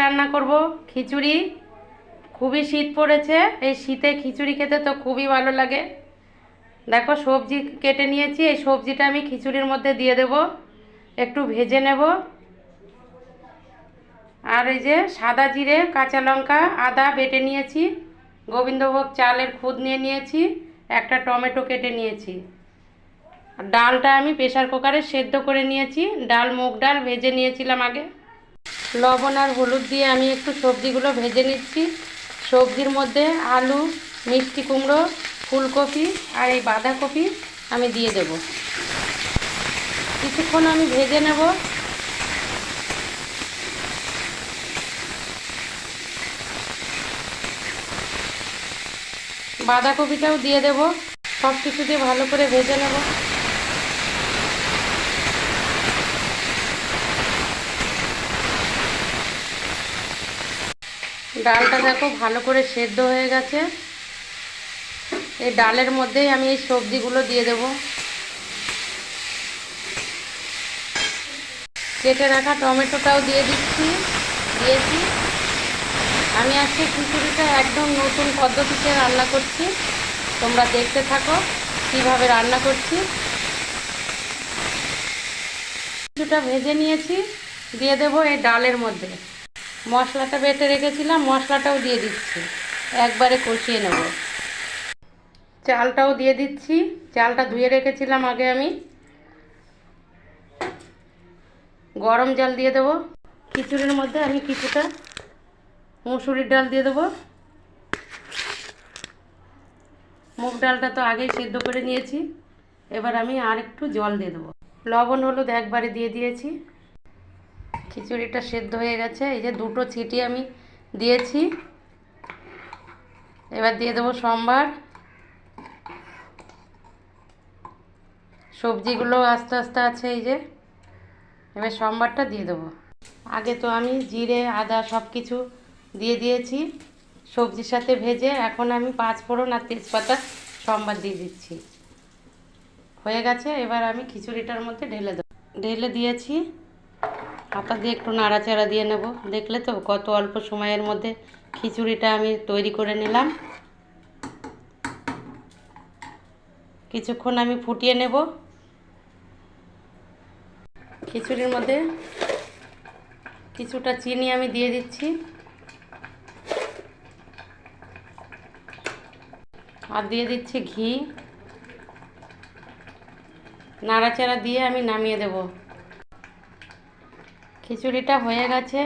রান্না করব খিচুড়ি। খুবই শীত পড়েছে, এই শীতে খিচুড়ি খেতে তো খুবই ভালো লাগে। দেখো সবজি কেটে নিয়েছি, এই সবজিটা আমি খিচুড়ির মধ্যে দিয়ে দেব, একটু ভেজে নেব। আর এই যে সাদা জিরে, কাঁচা লঙ্কা, আদা বেটে নিয়েছি, গোবিন্দভোগ চালের খুদ নিয়ে নিয়েছি, একটা টমেটো কেটে নিয়েছি। আর ডালটা আমি প্রেসার কুকারে সেদ্ধ করে নিয়েছি, ডাল মুগ ডাল ভেজে নিয়েছিলাম আগে। লবণ আর হলুদ দিয়ে আমি একটু সবজিগুলো ভেজে নিচ্ছি। সবজির মধ্যে আলু, মিষ্টি কুমড়ো, ফুলকপি আর এই বাঁধাকপি আমি দিয়ে দেব। কিছুক্ষণ আমি ভেজে নেব। বাঁধাকপিটাও দিয়ে দেব, সব কিছু দিয়ে ভালো করে ভেজে নেব। ডালটা দেখো ভালো করে সেদ্ধ হয়ে গেছে। এই ডালের মধ্যেই আমি এই সবজিগুলো দিয়ে দেব। কেটে রাখা টমেটোটাও দিয়েছি। আমি আজকে খিচুড়িটা একদম নতুন পদ্ধতিতে রান্না করছি, তোমরা দেখতে থাকো কিভাবে রান্না করছি। কিছুটা ভেজে নিয়েছি, দিয়ে দেবো এই ডালের মধ্যে। মশলাটা বেটে রেখেছিলাম, মশলাটাও দিয়ে দিচ্ছি, একবারে কষিয়ে নেব। চালটাও দিয়ে দিচ্ছি, চালটা ধুয়ে রেখেছিলাম আগে আমি। গরম জল দিয়ে দেবো। খিচুড়ির মধ্যে আমি কিছুটা মুসুরির ডাল দিয়ে দেবো। মুগ ডালটা তো আগেই সেদ্ধ করে নিয়েছি, এবার আমি আর একটু জল দিয়ে দেবো। লবণ হলুদ একবারে দিয়ে দিয়েছি। খিচুড়িটা সেদ্ধ হয়ে গেছে, এই যে দুটো ছিটি আমি দিয়েছি। এবার দিয়ে দেবো সম্বার। সবজিগুলো আস্তে আস্তে আছে, এই যে এবার সম্বারটা দিয়ে দেবো। আগে তো আমি জিরে আদা সব কিছু দিয়ে দিয়েছি সবজির সাথে ভেজে, এখন আমি পাঁচফোড়ন আর তেজপাতা সম্বার দিয়ে দিচ্ছি। হয়ে গেছে, এবার আমি খিচুড়িটার মধ্যে ঢেলে দিয়েছি। হাতা দিয়ে একটু নাড়াচাড়া দিয়ে নেব। দেখলে তো কত অল্প সময়ের মধ্যে খিচুড়িটা আমি তৈরি করে নিলাম। কিছুক্ষণ আমি ফুটিয়ে নেব। খিচুড়ির মধ্যে কিছুটা চিনি আমি দিয়ে দিচ্ছি, আর দিয়ে দিচ্ছি ঘি। নাড়াচাড়া দিয়ে আমি নামিয়ে দেব। খিচুড়িটা হয়ে গেছে।